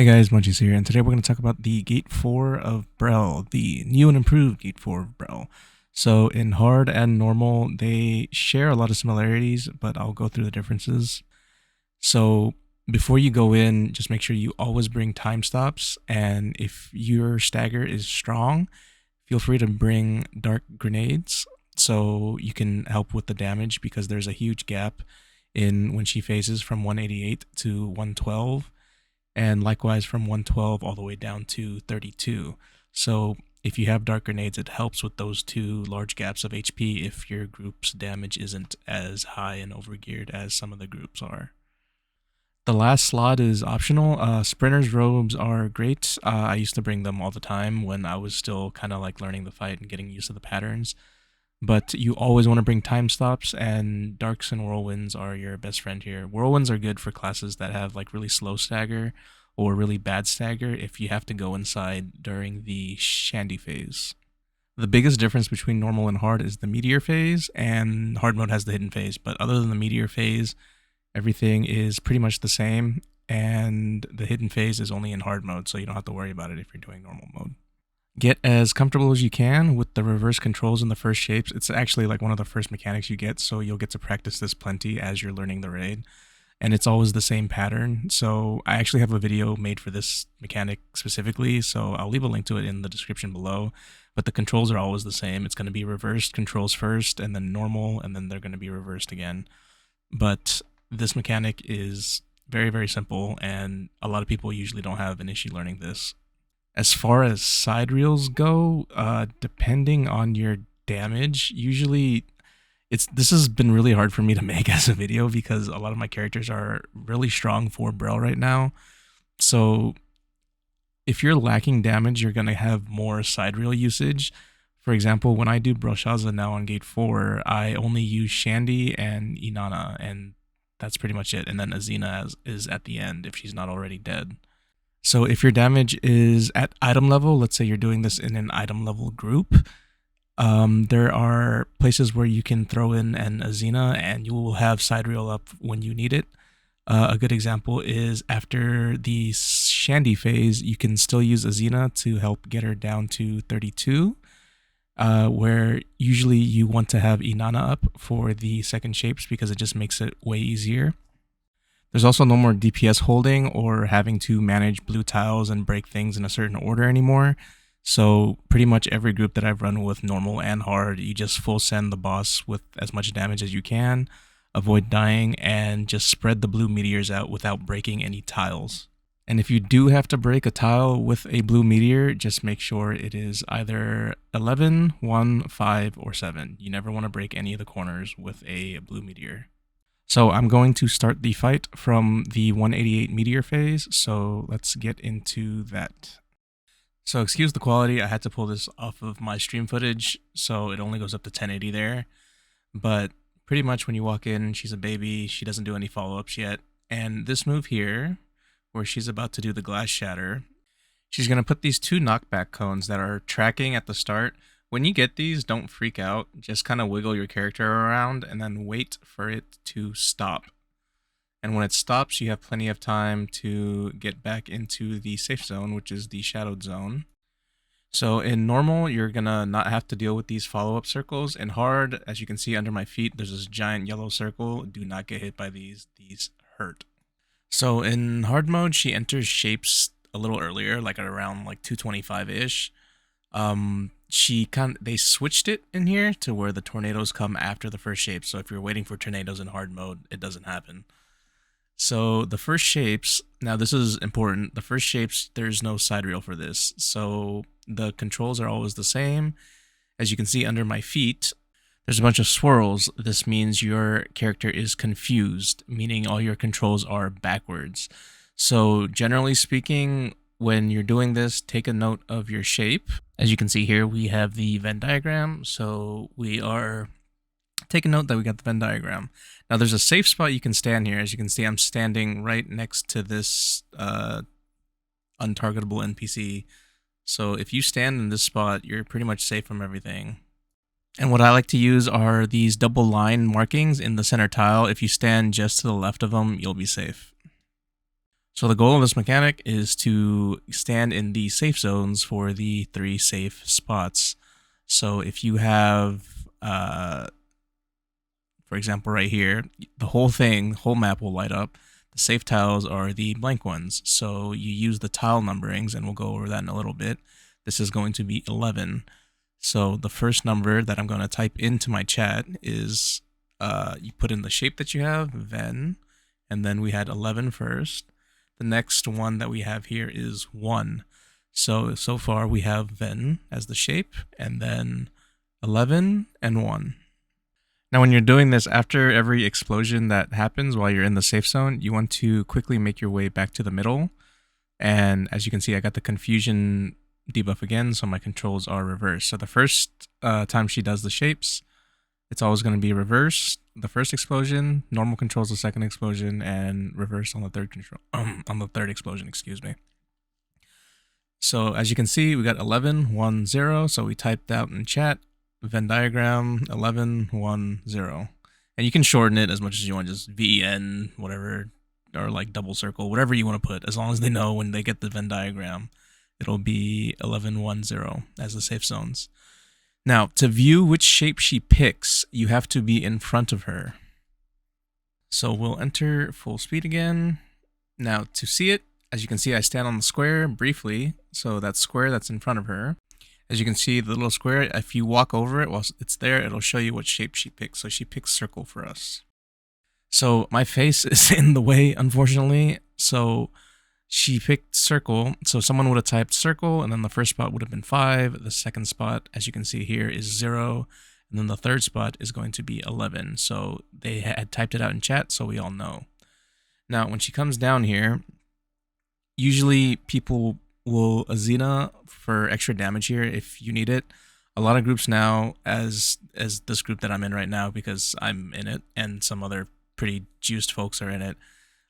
Hey guys, Muncheez here, and today we're going to talk about the Gate 4 of Brel, the new and improved Gate 4 of Brel. So in hard and normal, they share a lot of similarities, but I'll go through the differences. So before you go in, just make sure you always bring time stops, and if your stagger is strong, feel free to bring dark grenades so you can help with the damage because there's a huge gap in when she phases from 188 to 112. And likewise from 112 all the way down to 32. So if you have dark grenades, it helps with those two large gaps of HP if your group's damage isn't as high and overgeared as some of the groups are. The last slot is optional. Sprinter's robes are great. I used to bring them all the time when I was still kind of like learning the fight and getting used to the patterns. But you always want to bring time stops, and darks and whirlwinds are your best friend here. Whirlwinds are good for classes that have like really slow stagger or really bad stagger if you have to go inside during the Shandi phase. The biggest difference between normal and hard is the Meteor phase, and hard mode has the hidden phase. But other than the Meteor phase, everything is pretty much the same, and the hidden phase is only in hard mode, so you don't have to worry about it if you're doing normal mode. Get as comfortable as you can with the reverse controls in the first shapes. It's actually like one of the first mechanics you get, so you'll get to practice this plenty as you're learning the raid. And it's always the same pattern. So I actually have a video made for this mechanic specifically, so I'll leave a link to it in the description below. But the controls are always the same. It's going to be reversed controls first, and then normal, and then they're going to be reversed again. But this mechanic is very, very simple, and a lot of people usually don't have an issue learning this. As far as side reels go, depending on your damage, usually this has been really hard for me to make as a video because a lot of my characters are really strong for Brel right now. So if you're lacking damage, you're going to have more side reel usage. For example, when I do Brelshaza now on Gate 4, I only use Shandi and Inanna, and that's pretty much it. And then Azina is at the end if she's not already dead. So if your damage is at item level, let's say you're doing this in an item level group, there are places where you can throw in an Azina and you will have side reel up when you need it. A good example is after the Shandi phase, you can still use Azina to help get her down to 32, where usually you want to have Inanna up for the second shapes because it just makes it way easier. There's also no more DPS holding or having to manage blue tiles and break things in a certain order anymore. So pretty much every group that I've run with normal and hard, you just full send the boss with as much damage as you can, avoid dying, and just spread the blue meteors out without breaking any tiles. And if you do have to break a tile with a blue meteor, just make sure it is either 11, 1, 5, or 7. You never want to break any of the corners with a blue meteor. So I'm going to start the fight from the 188 Meteor phase, so let's get into that. So excuse the quality, I had to pull this off of my stream footage, so it only goes up to 1080 there. But pretty much when you walk in, she's a baby, she doesn't do any follow-ups yet. And this move here, where she's about to do the glass shatter, she's going to put these two knockback cones that are tracking at the start. When you get these, don't freak out. Just kind of wiggle your character around and then wait for it to stop. And when it stops, you have plenty of time to get back into the safe zone, which is the shadowed zone. So in normal, you're going to not have to deal with these follow-up circles. In hard, as you can see under my feet, there's this giant yellow circle. Do not get hit by these. These hurt. So in hard mode, she enters shapes a little earlier, like at around like 225-ish. They switched it in here to where the tornadoes come after the first shape. So if you're waiting for tornadoes in hard mode, it doesn't happen. So the first shapes, now this is important, the first shapes, there's no side reel for this. So the controls are always the same. As you can see under my feet, there's a bunch of swirls. This means your character is confused, meaning all your controls are backwards. So generally speaking, when you're doing this, take a note of your shape. As you can see here, we have the Venn diagram. So we are taking note that we got the Venn diagram. Now there's a safe spot you can stand here. As you can see, I'm standing right next to this untargetable NPC. So if you stand in this spot, you're pretty much safe from everything. And what I like to use are these double line markings in the center tile. If you stand just to the left of them, you'll be safe. So the goal of this mechanic is to stand in the safe zones for the 3 safe spots. So if you have, for example, right here, the whole map will light up. The safe tiles are the blank ones. So you use the tile numberings, and we'll go over that in a little bit. This is going to be 11. So the first number that I'm going to type into my chat is, you put in the shape that you have, Ven, and then we had 11 first. The next one that we have here is 1. So far we have Ven as the shape, and then 11 and 1. Now, when you're doing this, after every explosion that happens while you're in the safe zone, you want to quickly make your way back to the middle. And as you can see, I got the confusion debuff again, so my controls are reversed. So the first time she does the shapes, it's always going to be reversed. The first explosion, normal controls the second explosion, and reverse on the third control on the third explosion, excuse me. So as you can see, we got 11, 1, 0. So we typed out in chat Venn diagram 11, 1, 0. And you can shorten it as much as you want, just VEN, whatever, or like double circle, whatever you want to put, as long as they know when they get the Venn diagram, it'll be 11, 1, 0 as the safe zones. Now, to view which shape she picks, you have to be in front of her. So we'll enter full speed again. Now, to see it, as you can see, I stand on the square briefly. So that square that's in front of her. As you can see, the little square, if you walk over it while it's there, it'll show you what shape she picks. So she picks circle for us. So my face is in the way, unfortunately. So she picked circle. So someone would have typed circle, and then the first spot would have been 5. The second spot, as you can see here, is 0. And then the third spot is going to be 11. So they had typed it out in chat, so we all know. Now, when she comes down here, usually people will Azina for extra damage here if you need it. A lot of groups now, as this group that I'm in right now, because I'm in it and some other pretty juiced folks are in it,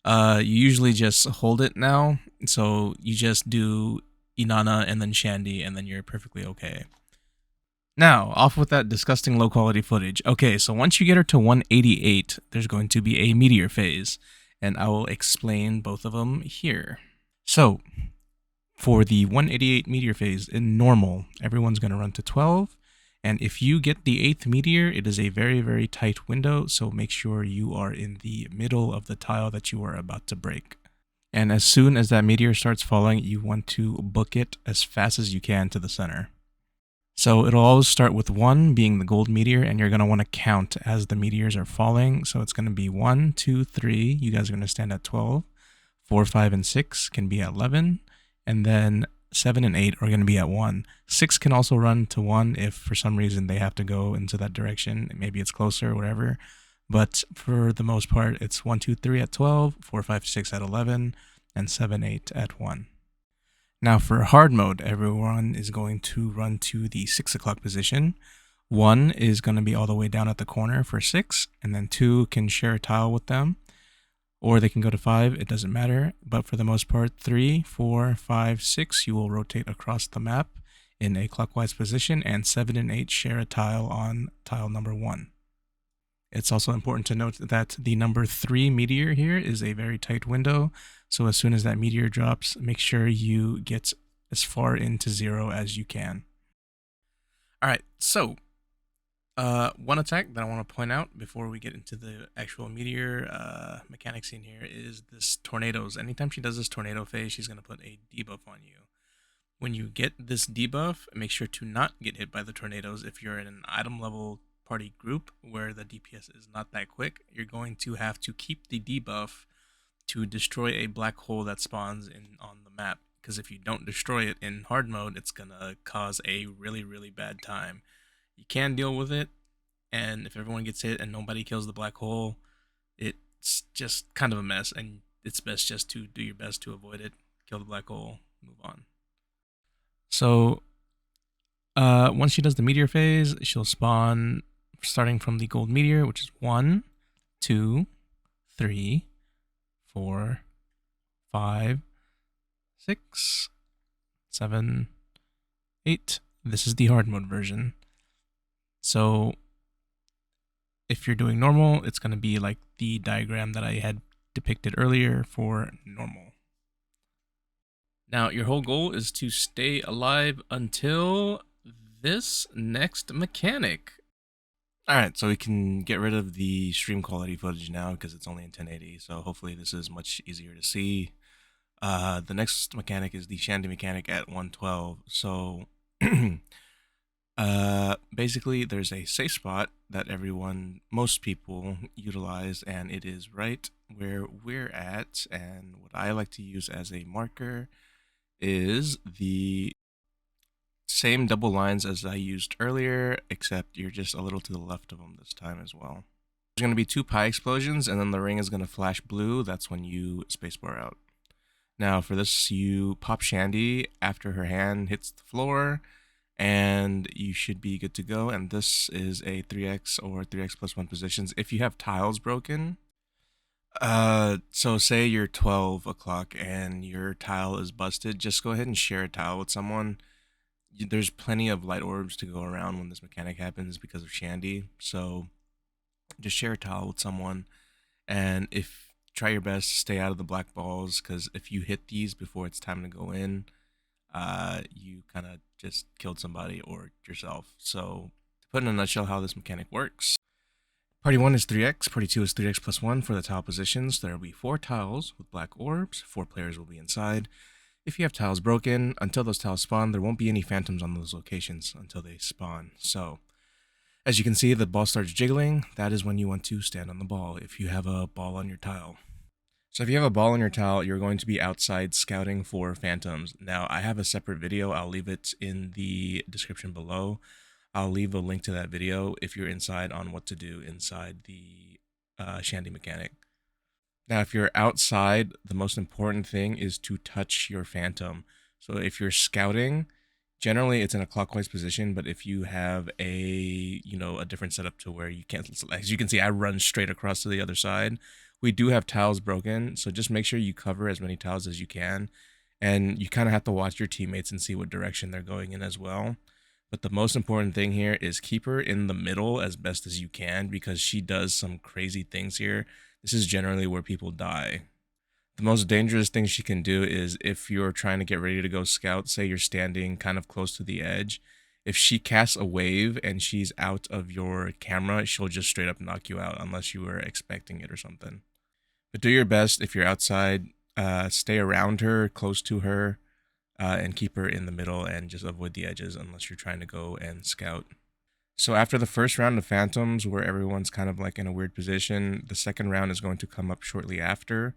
you usually just hold it now. So you just do Inanna and then Shandi, and then you're perfectly okay. Now, off with that disgusting low quality footage. Okay, so once you get her to 188, there's going to be a meteor phase, and I will explain both of them here. So, for the 188 meteor phase in normal, everyone's going to run to 12. And if you get the 8th meteor, it is a very, very tight window. So make sure you are in the middle of the tile that you are about to break. And as soon as that meteor starts falling, you want to book it as fast as you can to the center. So it'll always start with 1 being the gold meteor, and you're going to want to count as the meteors are falling. So it's going to be 1, 2, 3. You guys are going to stand at 12. 4, 5, and 6 can be at 11. And then 7 and 8 are going to be at 1. 6 can also run to 1 if for some reason they have to go into that direction. Maybe it's closer or whatever. But for the most part, it's 1, 2, 3 at 12, 4, 5, 6 at 11, and 7, 8 at 1. Now for hard mode, everyone is going to run to the 6 o'clock position. 1 is going to be all the way down at the corner for 6, and then 2 can share a tile with them. Or they can go to 5, it doesn't matter. But for the most part, 3, 4, 5, 6, you will rotate across the map in a clockwise position, and 7 and 8 share a tile on tile number 1. It's also important to note that the number 3 meteor here is a very tight window. So as soon as that meteor drops, make sure you get as far into 0 as you can. Alright, so one attack that I want to point out before we get into the actual meteor mechanic scene here is this tornadoes. Anytime she does this tornado phase, she's going to put a debuff on you. When you get this debuff, make sure to not get hit by the tornadoes. If you're in an item level party group where the DPS is not that quick, you're going to have to keep the debuff to destroy a black hole that spawns on the map. Because if you don't destroy it in hard mode, it's going to cause a really, really bad time. You can deal with it, and if everyone gets hit and nobody kills the black hole, it's just kind of a mess, and it's best just to do your best to avoid it, kill the black hole, move on. So, once she does the meteor phase, she'll spawn starting from the gold meteor, which is 1, 2, 3, 4, 5, 6, 7, 8. This is the hard mode version. So if you're doing normal, it's going to be like the diagram that I had depicted earlier for normal. Now, your whole goal is to stay alive until this next mechanic. Alright, so we can get rid of the stream quality footage now because it's only in 1080, so hopefully this is much easier to see. The next mechanic is the Shandi mechanic at 112. So basically there's a safe spot that most people utilize, and it is right where we're at. And what I like to use as a marker is the same double lines as I used earlier, except you're just a little to the left of them this time as well. There's going to be 2 pie explosions, and then the ring is going to flash blue. That's when you spacebar out. Now for this, you pop Shandi after her hand hits the floor, and you should be good to go. And this is a 3x or 3x plus 1 positions. If you have tiles broken, so say you're 12 o'clock and your tile is busted, just go ahead and share a tile with someone. There's plenty of light orbs to go around when this mechanic happens because of Shandi, so just share a tile with someone. And try your best to stay out of the black balls, because if you hit these before it's time to go in, you kind of just killed somebody or yourself. So to put in a nutshell how this mechanic works, party 1 is 3x, party 2 is 3x plus 1 for the tile positions. There will be 4 tiles with black orbs, 4 players will be inside. If you have tiles broken, until those tiles spawn, there won't be any phantoms on those locations until they spawn. So as you can see, the ball starts jiggling. That is when you want to stand on the ball if you have a ball on your tile. So if you have a ball on your tile, you're going to be outside scouting for phantoms. Now, I have a separate video. I'll leave it in the description below. I'll leave a link to that video if you're inside on what to do inside the Shandi mechanic. Now, if you're outside, the most important thing is to touch your phantom. So if you're scouting, generally it's in a clockwise position, but if you have a different setup to where you can't, as you can see, I run straight across to the other side. We do have tiles broken, so just make sure you cover as many tiles as you can, and you kind of have to watch your teammates and see what direction they're going in as well. But the most important thing here is keep her in the middle as best as you can, because she does some crazy things here. This is generally where people die. The most dangerous thing she can do is if you're trying to get ready to go scout, say you're standing kind of close to the edge, if she casts a wave and she's out of your camera, she'll just straight up knock you out unless you were expecting it or something. But do your best if you're outside, stay around her, close to her, and keep her in the middle and just avoid the edges unless you're trying to go and scout. So after the first round of phantoms, where everyone's kind of like in a weird position, the second round is going to come up shortly after.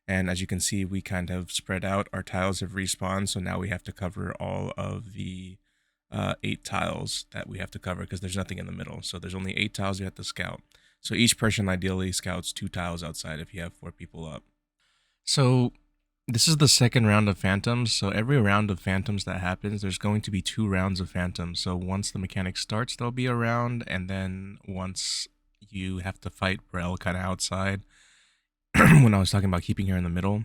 And as you can see, we kind of spread out. Our tiles have respawned, so now we have to cover all of the 8 tiles that we have to cover, because there's nothing in the middle. So there's only 8 tiles you have to scout. So each person ideally scouts 2 tiles outside if you have 4 people up. So this is the second round of phantoms. So every round of phantoms that happens, there's going to be 2 rounds of phantoms. So once the mechanic starts, there'll be a round, and then once you have to fight Brel kind of outside, when I was talking about keeping her in the middle,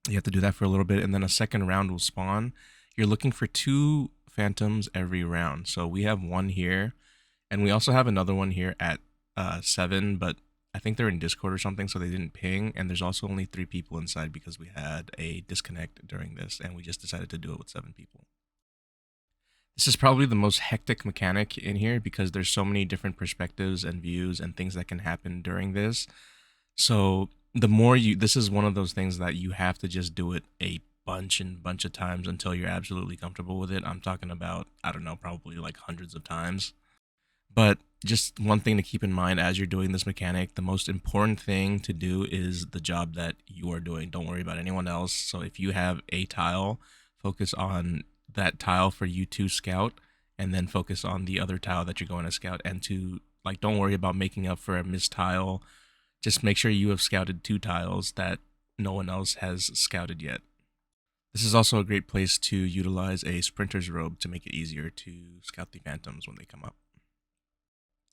you have to do that for a little bit, and then a second round will spawn. You're looking for 2 phantoms every round. So we have 1 here, and we also have another one here at 7, but I think they're in Discord or something, so they didn't ping. And there's also only 3 people inside because we had a disconnect during this, and we just decided to do it with 7 people. This is probably the most hectic mechanic in here because there's so many different perspectives and views and things that can happen during this. So this is one of those things that you have to just do it a bunch of times until you're absolutely comfortable with it. I'm talking about, I don't know, probably like hundreds of times. But just one thing to keep in mind as you're doing this mechanic, the most important thing to do is the job that you are doing. Don't worry about anyone else. So if you have a tile, focus on that tile for you to scout, and then focus on the other tile that you're going to scout, and don't worry about making up for a missed tile. Just make sure you have scouted 2 tiles that no one else has scouted yet. This is also a great place to utilize a sprinter's robe to make it easier to scout the phantoms when they come up.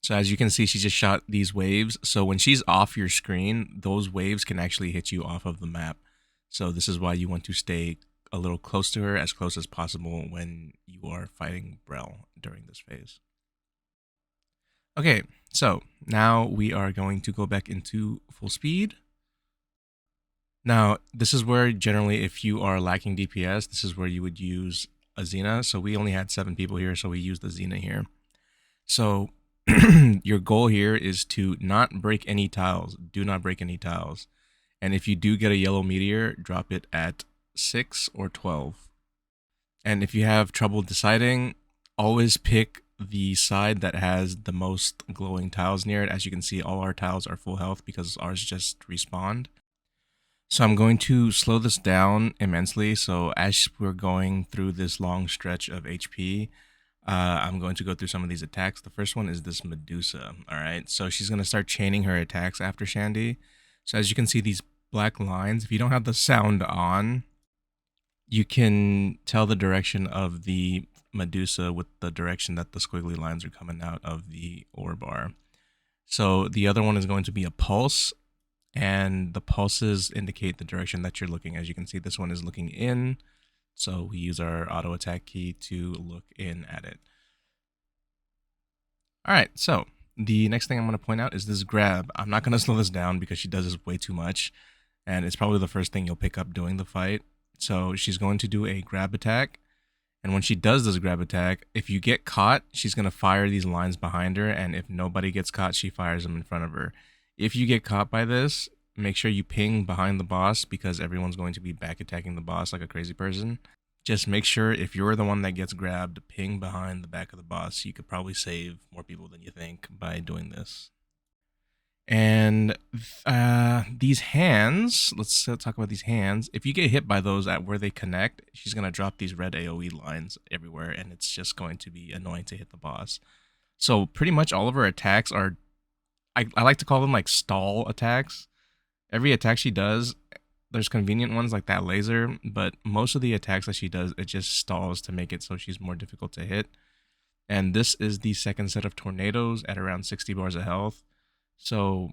So as you can see, she just shot these waves. So when she's off your screen, those waves can actually hit you off of the map. So this is why you want to stay a little close to her, as close as possible when you are fighting Brel during this phase. Okay, so now we are going to go back into full speed. Now, this is where generally, if you are lacking DPS, this is where you would use a Xena. So we only had 7 people here, so we used the Xena here. So your goal here is to not break any tiles. Do not break any tiles. And if you do get a yellow meteor, drop it at 6 or 12. And if you have trouble deciding, always pick the side that has the most glowing tiles near it. As you can see, all our tiles are full health because ours just respawned. So I'm going to slow this down immensely. So as we're going through this long stretch of HP, I'm going to go through some of these attacks. The first one is this Medusa. All right, so she's going to start chaining her attacks after Shandi. So as you can see, these black lines, if you don't have the sound on, you can tell the direction of the Medusa with the direction that the squiggly lines are coming out of the ore bar. So the other one is going to be a pulse, and the pulses indicate the direction that you're looking. As you can see, this one is looking in, so we use our auto attack key to look in at it. All right, so the next thing I'm going to point out is this grab. I'm not going to slow this down because she does this way too much, and it's probably the first thing you'll pick up doing the fight. So she's going to do a grab attack, and when she does this grab attack, if you get caught, she's going to fire these lines behind her, and if nobody gets caught, she fires them in front of her. If you get caught by this, make sure you ping behind the boss because everyone's going to be back attacking the boss like a crazy person. Just make sure if you're the one that gets grabbed, ping behind the back of the boss. You could probably save more people than you think by doing this. And these hands, let's talk about these hands. If you get hit by those at where they connect, she's going to drop these red AoE lines everywhere, and it's just going to be annoying to hit the boss. So pretty much all of her attacks are, I like to call them like stall attacks. Every attack she does, there's convenient ones like that laser, but most of the attacks that she does, it just stalls to make it so she's more difficult to hit. And this is the second set of tornadoes at around 60 bars of health. So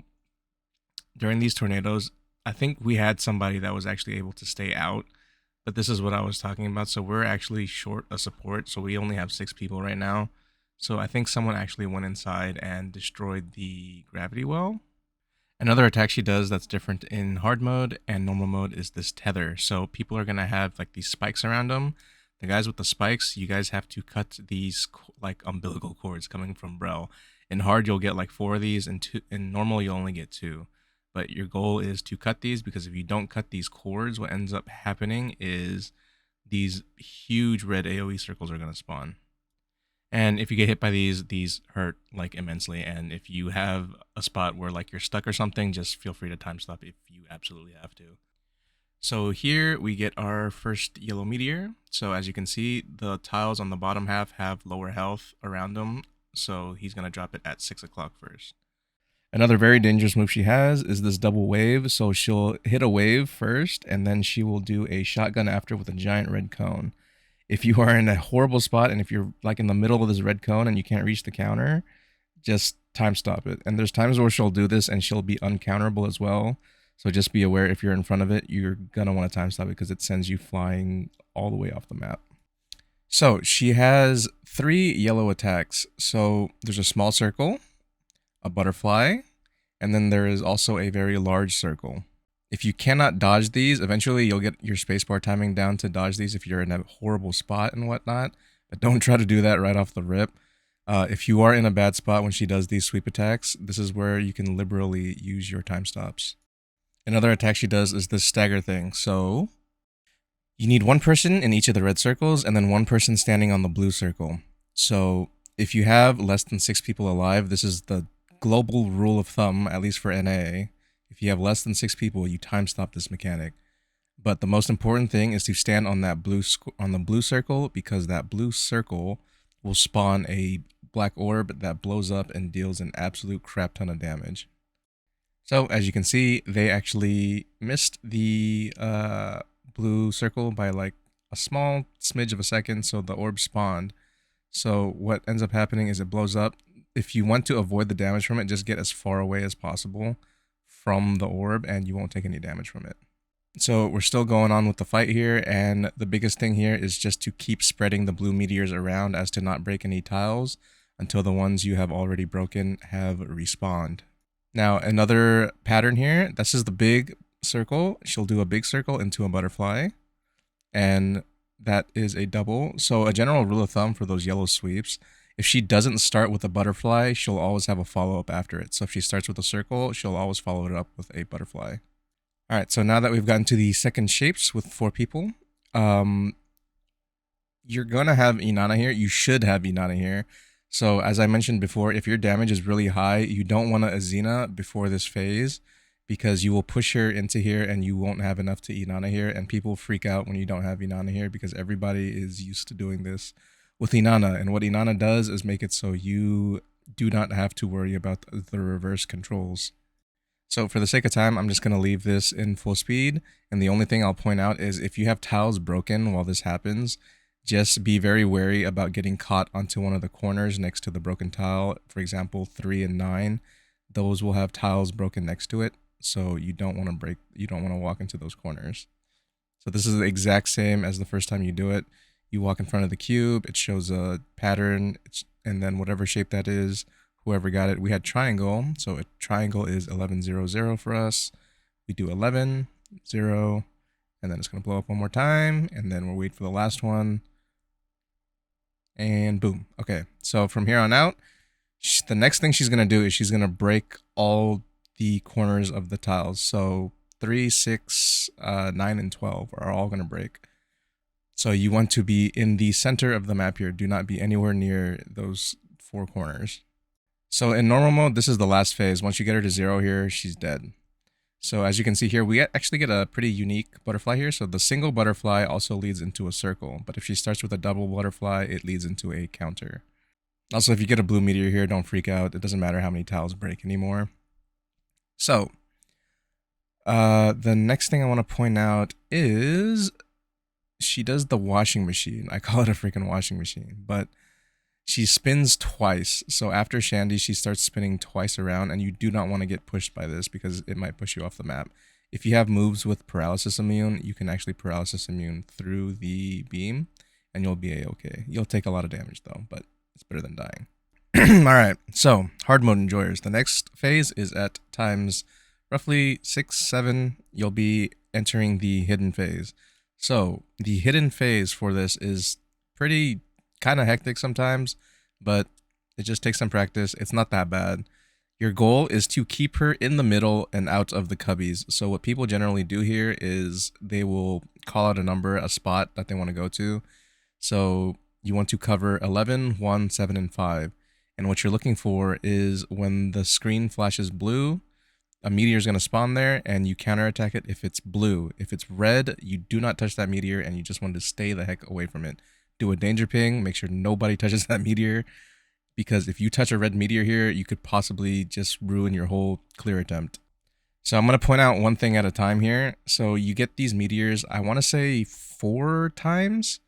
during these tornadoes, I think we had somebody that was actually able to stay out, but this is what I was talking about. So we're actually short a support, so we only have 6 people right now. So I think someone actually went inside and destroyed the gravity well. Another attack she does that's different in hard mode and normal mode is this tether. So people are going to have like these spikes around them. The guys with the spikes, you guys have to cut these like umbilical cords coming from Brel. In hard, you'll get like 4 of these, and in normal, you'll only get 2. But your goal is to cut these, because if you don't cut these cords, what ends up happening is these huge red AoE circles are going to spawn. And if you get hit by these hurt like immensely. And if you have a spot where like you're stuck or something, just feel free to time stop if you absolutely have to. So here we get our first yellow meteor. So as you can see, the tiles on the bottom half have lower health around them. So he's going to drop it at 6 o'clock first. Another very dangerous move she has is this double wave. So she'll hit a wave first, and then she will do a shotgun after with a giant red cone. If you are in a horrible spot, and if you're like in the middle of this red cone and you can't reach the counter, just time stop it. And there's times where she'll do this and she'll be uncounterable as well. So just be aware, if you're in front of it, you're going to want to time stop it because it sends you flying all the way off the map. So she has 3 yellow attacks. So there's a small circle, a butterfly, and then there is also a very large circle. If you cannot dodge these, eventually you'll get your spacebar timing down to dodge these if you're in a horrible spot and whatnot. But don't try to do that right off the rip. If you are in a bad spot when she does these sweep attacks, this is where you can liberally use your time stops. Another attack she does is this stagger thing. So you need 1 person in each of the red circles and then 1 person standing on the blue circle. So if you have less than 6 people alive, this is the global rule of thumb, at least for NA. If you have less than 6 people, you time stop this mechanic. But the most important thing is to stand on that on the blue circle, because that blue circle will spawn a black orb that blows up and deals an absolute crap ton of damage. So as you can see, they actually missed the blue circle by like a small smidge of a second, so the orb spawned. So what ends up happening is it blows up. If you want to avoid the damage from it, just get as far away as possible from the orb and you won't take any damage from it. So we're still going on with the fight here, and the biggest thing here is just to keep spreading the blue meteors around as to not break any tiles until the ones you have already broken have respawned. Now another pattern here, this is the big circle, she'll do a big circle into a butterfly, and that is a double. So a general rule of thumb for those yellow sweeps, if she doesn't start with a butterfly, she'll always have a follow-up after it. So if she starts with a circle, she'll always follow it up with a butterfly. All right, so now that we've gotten to the second shapes with 4 people, you're gonna have Inanna here. You should have Inanna here. So as I mentioned before, if your damage is really high, you don't want to Azina before this phase, because you will push her into here and you won't have enough to Inanna here, and people freak out when you don't have Inanna here because everybody is used to doing this with Inanna, and what Inanna does is make it so you do not have to worry about the reverse controls. So for the sake of time, I'm just going to leave this in full speed, and the only thing I'll point out is if you have tiles broken while this happens, just be very wary about getting caught onto one of the corners next to the broken tile. For example, 3 and 9, those will have tiles broken next to it, so you don't want to walk into those corners. So this is the exact same as the first time you do it. You walk in front of the cube, it shows a pattern, and then whatever shape that is, whoever got it, we had triangle, so a triangle is 11, 0, 0 for us. We do 11, 0, and then it's going to blow up one more time, and then we'll wait for the last one, and boom. Okay, so from here on out, the next thing she's going to do is she's going to break all the corners of the tiles. So 3, 6, 9, and 12 are all going to break. So you want to be in the center of the map here. Do not be anywhere near those 4 corners. So in normal mode, this is the last phase. Once you get her to 0 here, she's dead. So as you can see here, we actually get a pretty unique butterfly here. So the single butterfly also leads into a circle, but if she starts with a double butterfly, it leads into a counter. Also, if you get a blue meteor here, don't freak out. It doesn't matter how many tiles break anymore. So the next thing I want to point out is she does the washing machine. I call it a freaking washing machine, but she spins twice. So after Shandi, she starts spinning twice around, and you do not want to get pushed by this because it might push you off the map. If you have moves with paralysis immune, you can actually paralysis immune through the beam, and you'll be a-okay. You'll take a lot of damage though, but it's better than dying. Alright, so hard mode enjoyers. The next phase is at times roughly 6, 7. You'll be entering the hidden phase. So the hidden phase for this is pretty kind of hectic sometimes, but it just takes some practice. It's not that bad. Your goal is to keep her in the middle and out of the cubbies. So what people generally do here is they will call out a number, a spot that they want to go to. So you want to cover 11, 1, 7, and 5. And what you're looking for is when the screen flashes blue, a meteor is going to spawn there, and you counterattack it if it's blue. If it's red, you do not touch that meteor, and you just want to stay the heck away from it. Do a danger ping, make sure nobody touches that meteor, because if you touch a red meteor here, you could possibly just ruin your whole clear attempt. So I'm going to point out one thing at a time here. So you get these meteors, I want to say 4 times.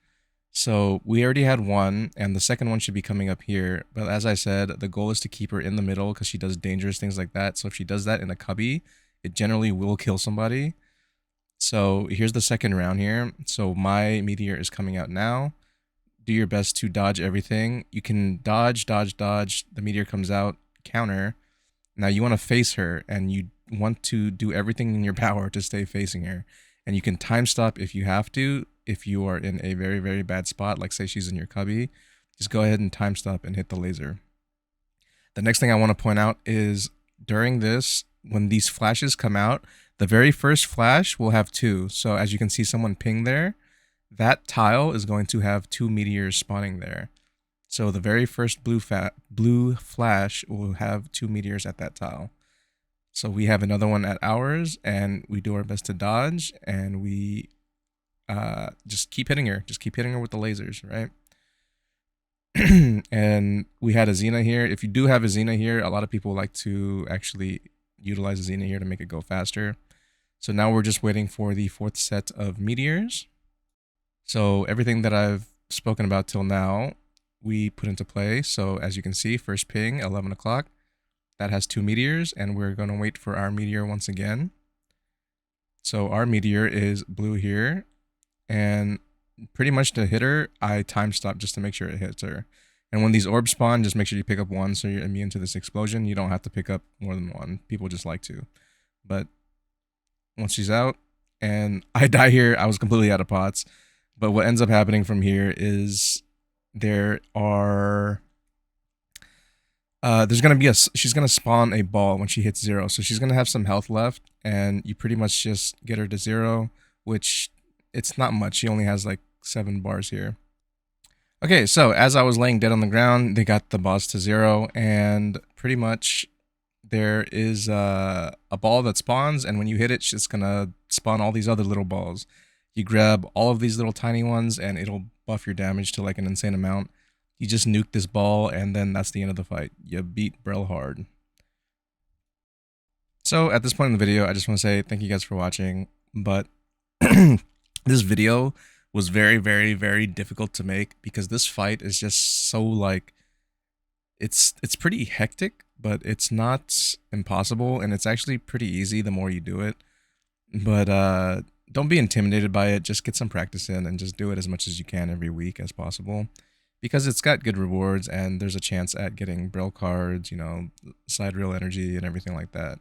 So we already had 1, and the second one should be coming up here. But as I said, the goal is to keep her in the middle because she does dangerous things like that. So if she does that in a cubby, it generally will kill somebody. So here's the second round here. So my meteor is coming out now. Do your best to dodge everything. You can dodge, dodge, dodge. The meteor comes out, counter. Now you want to face her, and you want to do everything in your power to stay facing her. And you can time stop if you have to. If you are in a very, very bad spot, like say she's in your cubby, just go ahead and time stop and hit the laser. The next thing I want to point out is during this, when these flashes come out, the very first flash will have 2. So as you can see someone ping there, that tile is going to have 2 meteors spawning there. So the very first blue flash will have 2 meteors at that tile. So we have another one at ours, and we do our best to dodge, and we just keep hitting her. Just keep hitting her with the lasers, right? And we had a Xena here. If you do have a Xena here, a lot of people like to actually utilize a Xena here to make it go faster. So now we're just waiting for the 4th set of meteors. So everything that I've spoken about till now, we put into play. So as you can see, first ping, 11 o'clock. That has 2 meteors, and we're going to wait for our meteor once again. So our meteor is blue here. And pretty much to hit her, I time stop just to make sure it hits her. And when these orbs spawn, just make sure you pick up 1 so you're immune to this explosion. You don't have to pick up more than 1. People just like to. But once she's out, and I die here. I was completely out of pots. But what ends up happening from here is there are there's gonna be she's gonna spawn a ball when she hits 0, so she's gonna have some health left, and you pretty much just get her to 0, which it's not much. She only has like 7 bars here. Okay, so as I was laying dead on the ground, they got the boss to 0, and pretty much there is a ball that spawns, and when you hit it, it's gonna spawn all these other little balls. You grab all of these little tiny ones, and it'll buff your damage to like an insane amount. You just nuke this ball, and then that's the end of the fight. You beat Brel hard. So at this point in the video, I just want to say thank you guys for watching, but this video was very, very, very difficult to make because this fight is just so like, it's pretty hectic, but it's not impossible, and it's actually pretty easy the more you do it. But don't be intimidated by it. Just get some practice in and just do it as much as you can every week as possible, because it's got good rewards and there's a chance at getting Brel cards, you know, side reel energy and everything like that.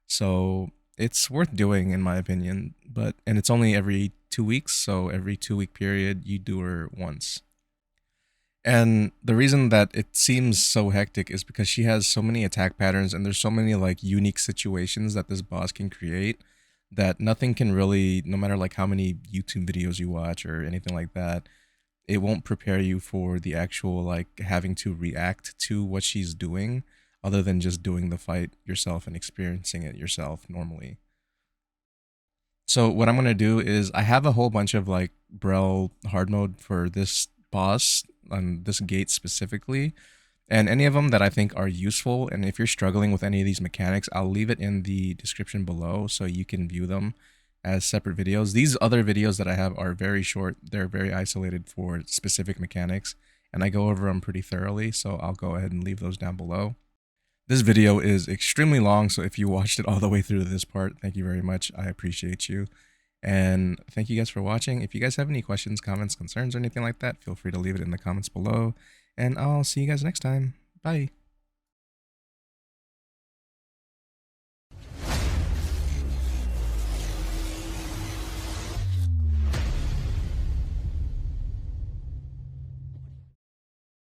So it's worth doing in my opinion, and it's only every 2 weeks, so every 2-week period you do her once. And the reason that it seems so hectic is because she has so many attack patterns, and there's so many like unique situations that this boss can create that nothing can really, no matter like how many YouTube videos you watch or anything like that, it won't prepare you for the actual like having to react to what she's doing, other than just doing the fight yourself and experiencing it yourself normally. So what I'm going to do is I have a whole bunch of like Brel hard mode for this boss on this gate specifically, and any of them that I think are useful, and if you're struggling with any of these mechanics, I'll leave it in the description below so you can view them as separate videos. These other videos that I have are very short. They're very isolated for specific mechanics, and I go over them pretty thoroughly, so I'll go ahead and leave those down below. This video is extremely long, so if you watched it all the way through to this part, thank you very much. I appreciate you. And thank you guys for watching. If you guys have any questions, comments, concerns, or anything like that, feel free to leave it in the comments below. And I'll see you guys next time. Bye.